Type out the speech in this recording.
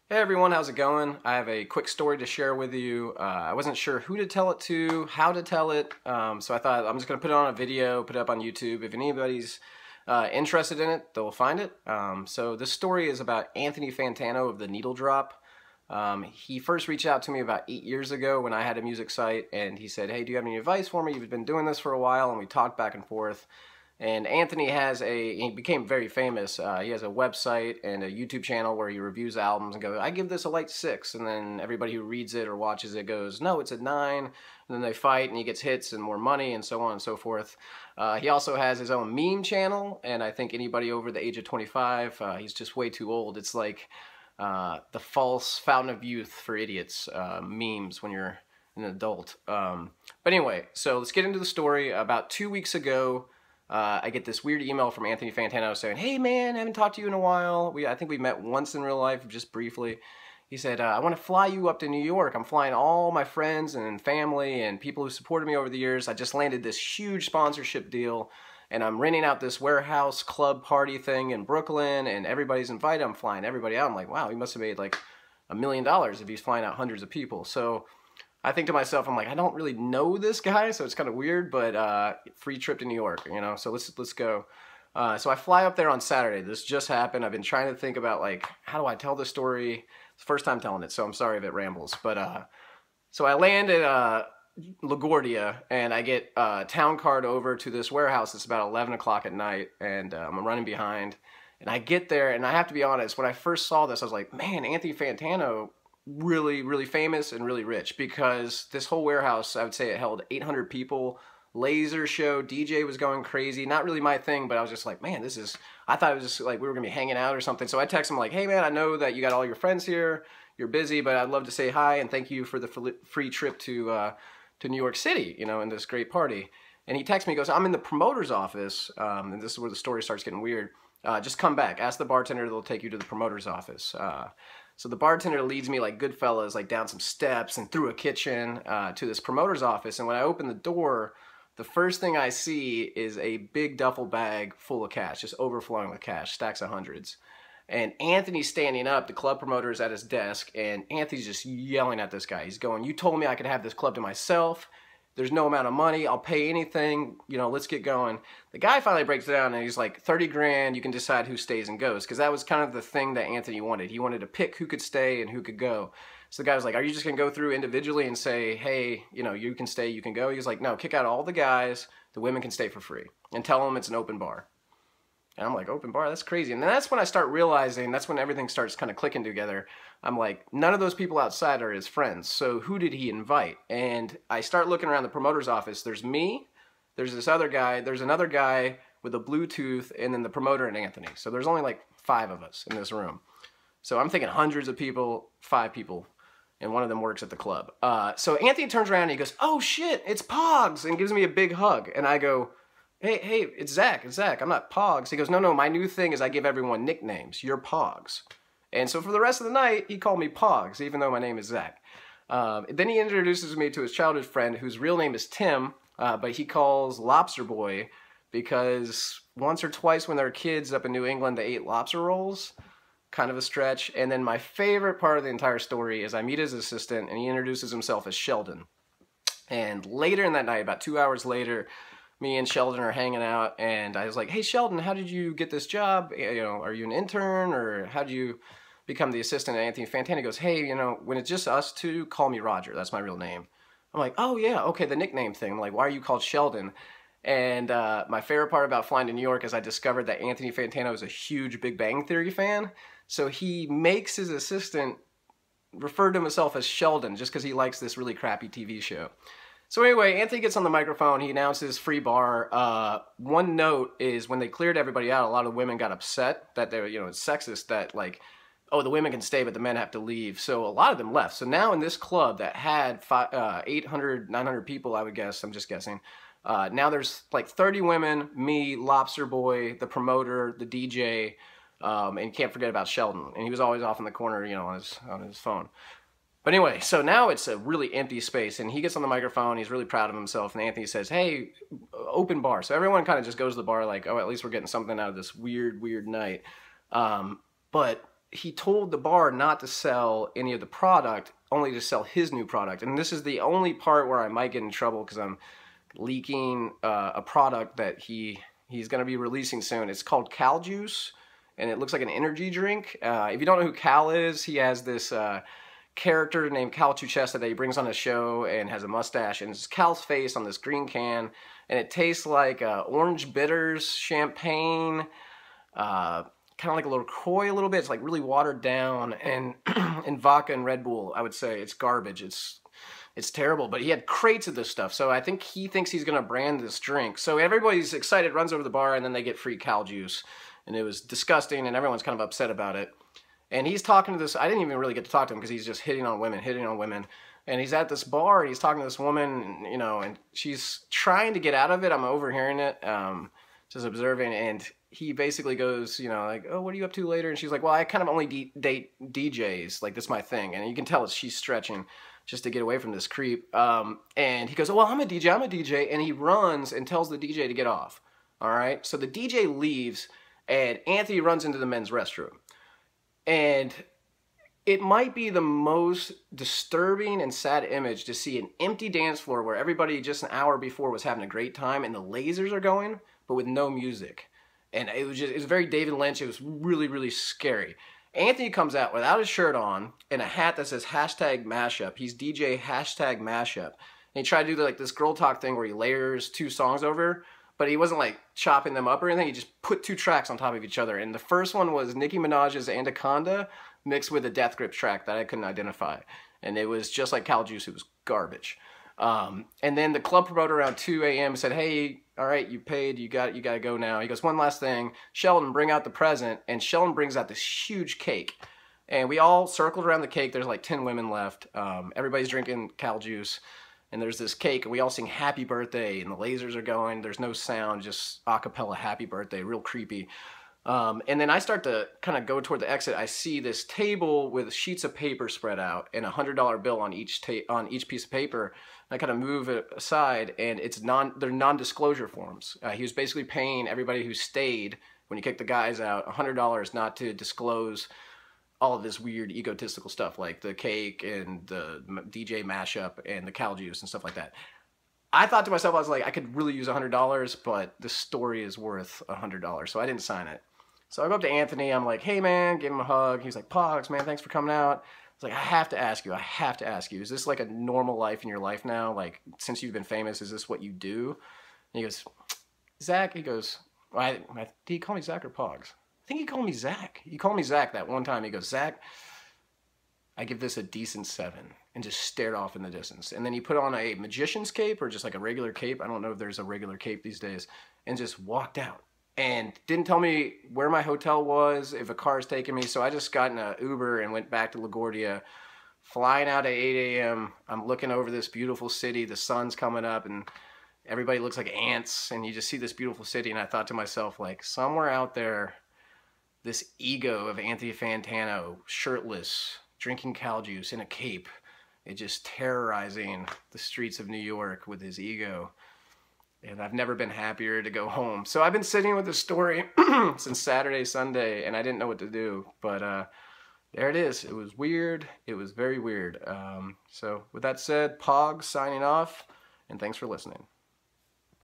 Hey everyone, how's it going? I have a quick story to share with you. I wasn't sure who to tell it to, how to tell it, so I thought I'm just going to put it on a video, put it up on YouTube. If anybody's interested in it, they'll find it. So this story is about Anthony Fantano of the Needle Drop. He first reached out to me about 8 years ago when I had a music site, and he said, hey, do you have any advice for me? You've been doing this for a while, and we talked back and forth. And Anthony he became very famous. He has a website and a YouTube channel where he reviews albums and goes, I give this a light 6. And then everybody who reads it or watches it goes, no, it's a 9. And then they fight and he gets hits and more money and so on and so forth. He also has his own meme channel. And I think anybody over the age of 25, he's just way too old. It's like the false fountain of youth for idiots memes when you're an adult. But anyway, so let's get into the story. About 2 weeks ago, I get this weird email from Anthony Fantano saying, hey man, I haven't talked to you in a while. I think we met once in real life, just briefly. He said, I want to fly you up to New York. I'm flying all my friends and family and people who supported me over the years. I just landed this huge sponsorship deal and I'm renting out this warehouse club party thing in Brooklyn and everybody's invited. I'm flying everybody out. I'm like, wow, he must have made like $1 million if he's flying out hundreds of people. So I think to myself, I'm like, I don't really know this guy, so it's kind of weird, but free trip to New York, you know, so let's go. So I fly up there on Saturday. This just happened. I've been trying to think about, like, how do I tell the story? It's the first time telling it, so I'm sorry if it rambles. But so I land at LaGuardia, and I get a town card over to this warehouse. It's about 11 o'clock at night, and I'm running behind. And I get there, and I have to be honest, when I first saw this, I was like, man, Anthony Fantano, really famous and really rich, because this whole warehouse, I would say it held 800 people. Laser show, DJ was going crazy. Not really my thing, but I was just like, man, I thought it was just like we were gonna be hanging out or something. So I text him like, hey man, I know that you got all your friends here, you're busy, but I'd love to say hi and thank you for the free trip to New York City, you know, in this great party. And he texts me, he goes, I'm in the promoter's office, and this is where the story starts getting weird. Just come back, ask the bartender, they'll take you to the promoter's office. So the bartender leads me like Goodfellas, like down some steps and through a kitchen to this promoter's office. And when I open the door, the first thing I see is a big duffel bag full of cash, just overflowing with cash, stacks of hundreds. And Anthony's standing up, the club promoter is at his desk, and Anthony's just yelling at this guy. He's going, you told me I could have this club to myself. There's no amount of money. I'll pay anything. You know, let's get going. The guy finally breaks it down and he's like, 30 grand, you can decide who stays and goes. Because that was kind of the thing that Anthony wanted. He wanted to pick who could stay and who could go. So the guy was like, are you just going to go through individually and say, hey, you know, you can stay, you can go? He was like, no, kick out all the guys. The women can stay for free. And tell them it's an open bar. And I'm like, open bar? That's crazy. And then that's when I start realizing, that's when everything starts kind of clicking together. I'm like, none of those people outside are his friends. So who did he invite? And I start looking around the promoter's office. There's me, there's this other guy, there's another guy with a Bluetooth, and then the promoter and Anthony. So there's only like 5 of us in this room. So I'm thinking hundreds of people, 5 people, and one of them works at the club. So Anthony turns around and he goes, oh shit, it's Pogs, and gives me a big hug. And I go, hey, it's Zach, I'm not Pogs. He goes, no, my new thing is I give everyone nicknames. You're Pogs. And so for the rest of the night, he called me Pogs, even though my name is Zach. Then he introduces me to his childhood friend, whose real name is Tim, but he calls Lobster Boy because once or twice when they were kids up in New England, they ate lobster rolls. Kind of a stretch. And then my favorite part of the entire story is I meet his assistant, and he introduces himself as Sheldon. And later in that night, about 2 hours later, me and Sheldon are hanging out, and I was like, hey Sheldon, how did you get this job? You know, are you an intern, or how did you become the assistant at Anthony Fantano? He goes, hey, you know, when it's just us two, call me Roger. That's my real name. I'm like, oh yeah, okay, the nickname thing. I'm like, why are you called Sheldon? And my favorite part about flying to New York is I discovered that Anthony Fantano is a huge Big Bang Theory fan. So he makes his assistant refer to himself as Sheldon just because he likes this really crappy TV show. So anyway, Anthony gets on the microphone, he announces free bar. One note is when they cleared everybody out, a lot of women got upset that they're, you know, it's sexist that like, oh, the women can stay, but the men have to leave. So a lot of them left. So now in this club that had 800, 900 people, I would guess, I'm just guessing, now there's like 30 women, me, Lobster Boy, the promoter, the DJ, and can't forget about Sheldon. And he was always off in the corner, you know, on his phone. But anyway, so now it's a really empty space, and he gets on the microphone, he's really proud of himself, and Anthony says, hey, open bar. So everyone kind of just goes to the bar like, oh, at least we're getting something out of this weird night. But he told the bar not to sell any of the product, only to sell his new product. And this is the only part where I might get in trouble because I'm leaking a product that he's going to be releasing soon. It's called Cal Juice, and it looks like an energy drink. If you don't know who Cal is, he has this character named Cal Chuchesta that he brings on his show and has a mustache, and it's Cal's face on this green can, and it tastes like orange bitters, champagne, kind of like a LaCroix a little bit. It's like really watered down, and and vodka and Red Bull, I would say it's garbage. It's terrible, but he had crates of this stuff, so I think he thinks he's going to brand this drink. So everybody's excited, runs over to the bar, and then they get free Cal Juice, and it was disgusting, and everyone's kind of upset about it. And he's talking to this, I didn't even really get to talk to him because he's just hitting on women. And he's at this bar, and he's talking to this woman, you know, and she's trying to get out of it. I'm overhearing it, just observing, and he basically goes, you know, like, oh, what are you up to later? And she's like, well, I kind of only date DJs. Like, that's my thing. And you can tell she's stretching just to get away from this creep. And he goes, oh, well, I'm a DJ. And he runs and tells the DJ to get off. All right? So the DJ leaves, and Anthony runs into the men's restroom. And it might be the most disturbing and sad image to see an empty dance floor where everybody just an hour before was having a great time and the lasers are going, but with no music. And it was very David Lynch. It was really, really scary. Anthony comes out without his shirt on and a hat that says #mashup. He's DJ #mashup. And he tried to do like this girl talk thing where he layers 2 songs over, but he wasn't like chopping them up or anything. He just put 2 tracks on top of each other. And the first one was Nicki Minaj's Anaconda mixed with a Death Grip track that I couldn't identify. And it was just like Cal Juice. It was garbage. And then the club promoter around 2 a.m. said, hey, all right, you paid, you got to go now. He goes, one last thing, Sheldon, bring out the present. And Sheldon brings out this huge cake. And we all circled around the cake. There's like 10 women left. Everybody's drinking Cal Juice. And there's this cake, and we all sing happy birthday, and the lasers are going. There's no sound, just a cappella happy birthday, real creepy. And then I start to kind of go toward the exit. I see this table with sheets of paper spread out and a $100 bill on each piece of paper. I kind of move it aside, and they're non-disclosure forms. He was basically paying everybody who stayed when he kicked the guys out $100 not to disclose all of this weird egotistical stuff like the cake and the DJ mashup and the Cal Juice and stuff like that. I thought to myself, I was like, I could really use $100, but the story is worth $100, so I didn't sign it. So I go up to Anthony, I'm like, hey man, give him a hug. He's like, Pogs, man, thanks for coming out. I was like, I have to ask you, is this like a normal life in your life now? Like, since you've been famous, is this what you do? And he goes, Zach, he goes, did he call me Zach or Pogs? I think he called me Zach. He called me Zach that one time. He goes, Zach, I give this a decent 7, and just stared off in the distance. And then he put on a magician's cape or just like a regular cape. I don't know if there's a regular cape these days. And just walked out. And didn't tell me where my hotel was, if a car's taking me. So I just got in an Uber and went back to LaGuardia, flying out at 8 a.m. I'm looking over this beautiful city. The sun's coming up, and everybody looks like ants. And you just see this beautiful city. And I thought to myself, like, somewhere out there, this ego of Anthony Fantano, shirtless, drinking Cal Juice in a cape, and just terrorizing the streets of New York with his ego. And I've never been happier to go home. So I've been sitting with this story since Saturday, Sunday, and I didn't know what to do. But there it is. It was weird. It was very weird. So with that said, Pog signing off, and thanks for listening.